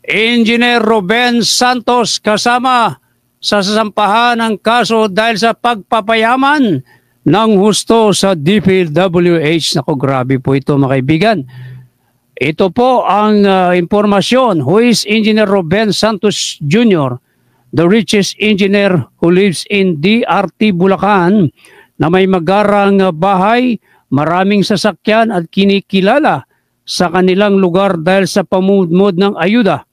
Engineer Ruben Santos kasama sa sasampahan ng kaso dahil sa pagpapayaman ng husto sa DPWH. Naku, grabe po ito mga kaibigan. Ito po ang impormasyon. Who is Engineer Ruben Santos Jr., the richest engineer who lives in DRT Bulacan, na may magarang bahay, maraming sasakyan at kinikilala sa kanilang lugar dahil sa pamumudmod ng ayuda.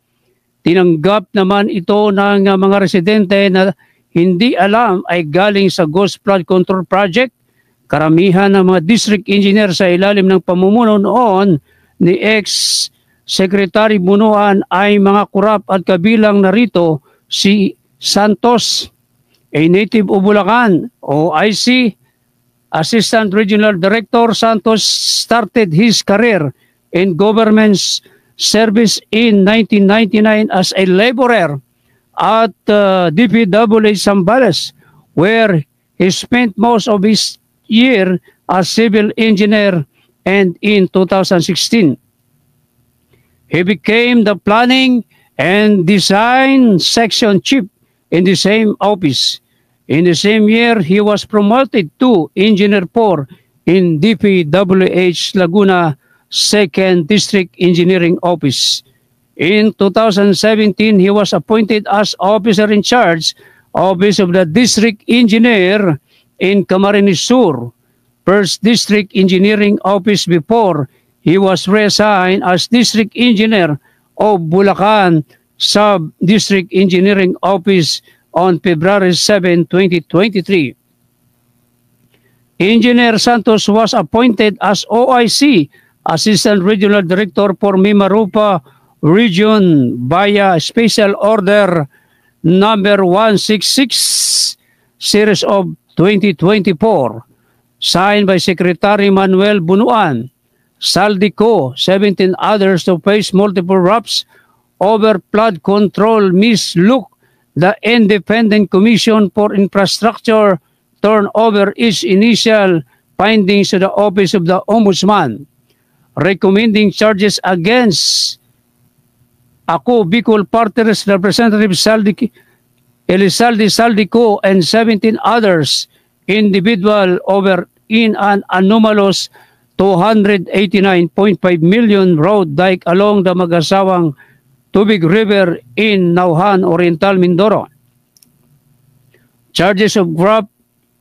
Tinanggap naman ito ng mga residente na hindi alam ay galing sa Ghost Flood Control Project. Karamihan ng mga district engineer sa ilalim ng pamumuno noon ni ex-Secretary Bunuan ay mga kurap at kabilang narito si Santos, a native of Bulacan, OIC, Assistant Regional Director. Santos started his career in government service in 1999 as a laborer at DPWH Zambales, where he spent most of his year as civil engineer, and in 2016, he became the planning and design section chief in the same office. In the same year, he was promoted to Engineer 4 in DPWH Laguna 2nd District Engineering Office. In 2017, he was appointed as officer in charge Office of the District Engineer in Camarines Sur, 1st District Engineering Office, before he was reassigned as District Engineer of Bulacan Sub-District Engineering Office on February 7, 2023. Engineer Santos was appointed as OIC, Assistant Regional Director for Mimaropa Region via Special Order number 166, Series of 2024, signed by Secretary Manuel Bunuan. Saldico, 17 others to face multiple RAPs over flood control mislook the Independent Commission for Infrastructure turn over its initial findings to the Office of the Ombudsman, recommending charges against Ako Bicol Partners Representative Elizalde Saldico and 17 others individual over in an anomalous 289.5 million road dike along the mag-asawang Tubig River in Nauhan, Oriental Mindoro. Charges of graft,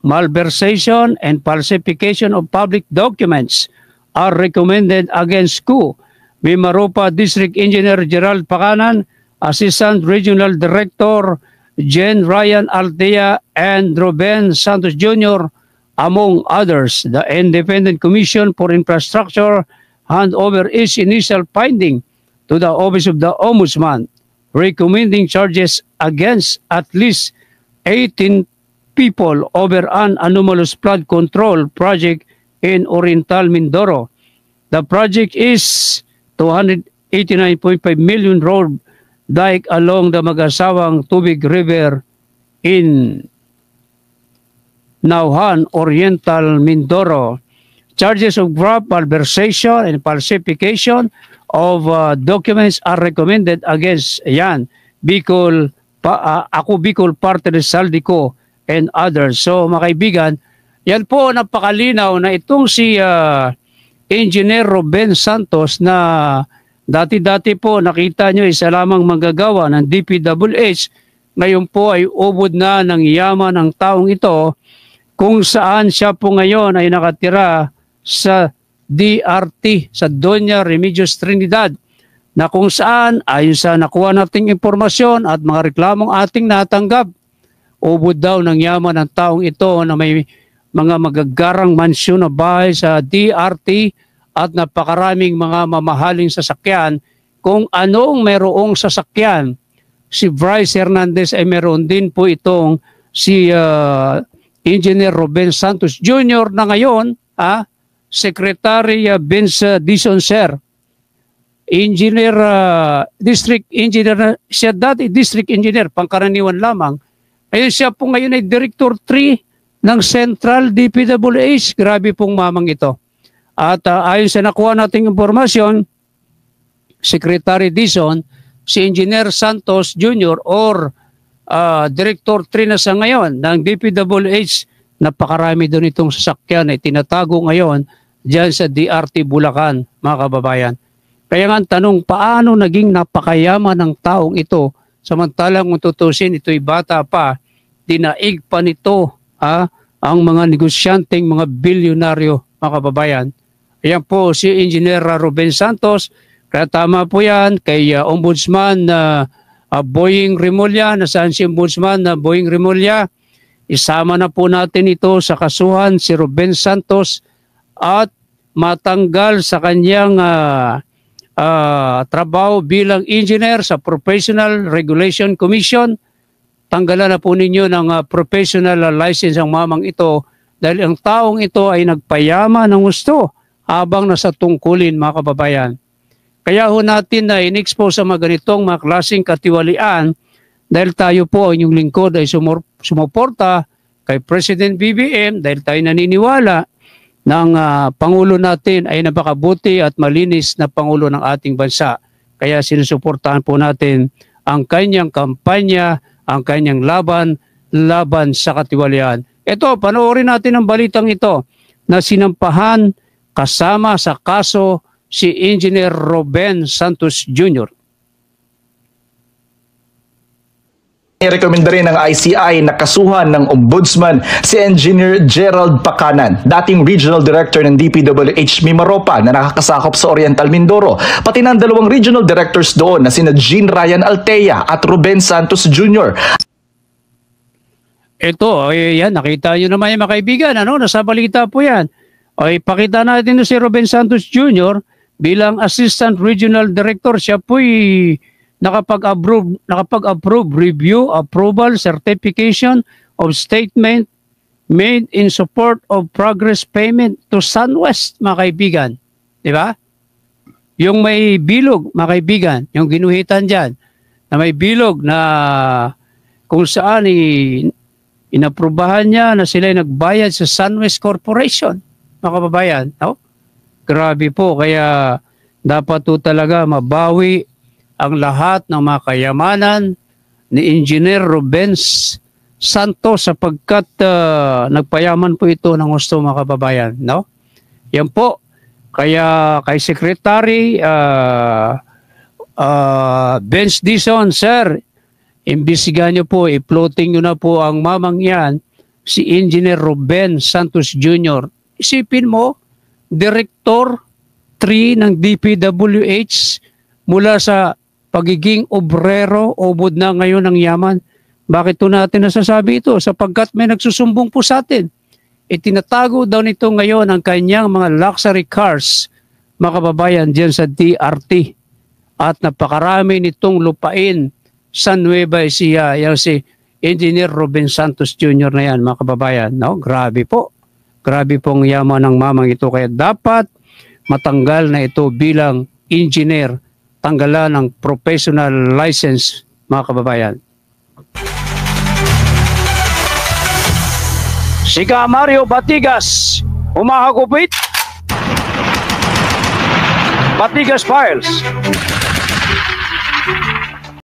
malversation, and falsification of public documents are recommended against Ku Mimaropa District Engineer Gerald Pacanan, Assistant Regional Director Jen Ryan Altea, and Ruben Santos Jr., among others. The Independent Commission for Infrastructure hand over its initial finding to the Office of the Ombudsman, recommending charges against at least 18 people over an anomalous flood control project in Oriental Mindoro. The project is 289.5 million road dike along the mag-asawang Tubig River in Nauhan, Oriental Mindoro. Charges of graft, malversation, and falsification of documents are recommended against Ako Bicol Partners Saldico and others. So mga kaibigan, yan po napakalinaw na itong si Engineer Ruben Santos na dati-dati po nakita nyo isa lamang manggagawa ng DPWH, ngayon po ay ubod na ng yaman ng taong ito, kung saan siya po ngayon ay nakatira sa DRT, sa Doña Remedios Trinidad, na kung saan ayon sa nakuha nating impormasyon at mga reklamong ating natanggap, ubod daw ng yaman ng taong ito na may mga magagarang mansyon na bahay sa DRT at napakaraming mga mamahaling sasakyan. Kung anong merong sasakyan, si Bryce Hernandez ay meron din po itong si Engineer Ruben Santos Jr. na ngayon, Secretary Vince Dizon Sir, Engineer, District Engineer, siya dati District Engineer, pangkaraniwan lamang. Ayun siya po ngayon ay Director 3 ng Central DPWH. Grabe pong mamang ito. At ayon sa nakuha nating impormasyon, Secretary Dizon, si Engineer Santos Jr. or Director 3 na sa ngayon ng DPWH, napakarami doon itong sasakyan na tinatago ngayon dyan sa DRT Bulacan, mga kababayan. Kaya nga ang tanong, paano naging napakayaman ng taong ito samantalang kung tutusin ito'y bata pa, dinaig pa nito ang mga negosyanteng mga bilyonaryo, mga kababayan. Ayan po si Engineer Ruben Santos. Kaya tama po yan kay Ombudsman Boying Remulla, nasaan si Ombudsman Boying Remulla. Isama na po natin ito sa kasuhan si Ruben Santos at matanggal sa kanyang trabaho bilang engineer sa Professional Regulation Commission. Tanggalan na po ninyo ng professional license ang mamang ito dahil ang taong ito ay nagpayama ng gusto habang nasa tungkulin, mga kababayan. Kaya ho natin na in-expose sa mga ganitong mga klaseng katiwalian dahil tayo po, ang inyong lingkod ay sumuporta kay President BBM dahil tayo naniniwala ng Pangulo natin ay napakabuti at malinis na Pangulo ng ating bansa. Kaya sinusuportahan po natin ang kanyang kampanya, ang kanyang laban sa katiwalian. Ito, panoorin natin ang balitang ito na sinampahan kasama sa kaso si Engineer Ruben Santos Jr. Irekomenda rin ng ICI na kasuhan ng Ombudsman si Engineer Gerald Pacanan, dating Regional Director ng DPWH Mimaropa na nakakasakop sa Oriental Mindoro, pati ng dalawang Regional Directors doon na sina Jean Ryan Altea at Ruben Santos Jr. Ito, yan, nakita nyo naman yung mga kaibigan, nasa balita po yan. Ipakita natin si Ruben Santos Jr. bilang Assistant Regional Director. Siya po'y nakapag-approve, review, approval, certification of statement made in support of progress payment to SunWest, mga kaibigan. Di ba? Yung may bilog, mga kaibigan, yung ginuhitan dyan, na may bilog na kung saan inaprubahan niya na sila nagbayad sa SunWest Corporation, mga kababayan. No? Grabe po, kaya dapat po talaga mabawi ang lahat ng mga kayamanan ni Engineer Ruben Santos sapagkat nagpayaman po ito ng gusto, mga kababayan. No? Yan po. Kaya kay Secretary Benz Dizon, Sir, imbisigan nyo po, i-floating nyo na po ang mamang yan, si Engineer Ruben Santos Jr. Isipin mo, Director 3 ng DPWH mula sa pagiging obrero, ubod na ngayon ng yaman. Bakit po natin nasasabi ito? Sapagkat may nagsusumbong po sa atin. Itinatago daw nito ngayon ang kanyang mga luxury cars, mga kababayan, dyan sa DRT. At napakarami nitong lupain sa Nueva Ecija, yung si Engineer Ruben Santos Jr. na yan, mga kababayan. No? Grabe po. Grabe pong yaman ng mamang ito. Kaya dapat matanggal na ito bilang engineer, tanggalan ng professional license, mga kababayan. Sika Mario Batigas, umahagupit. Batigas Files.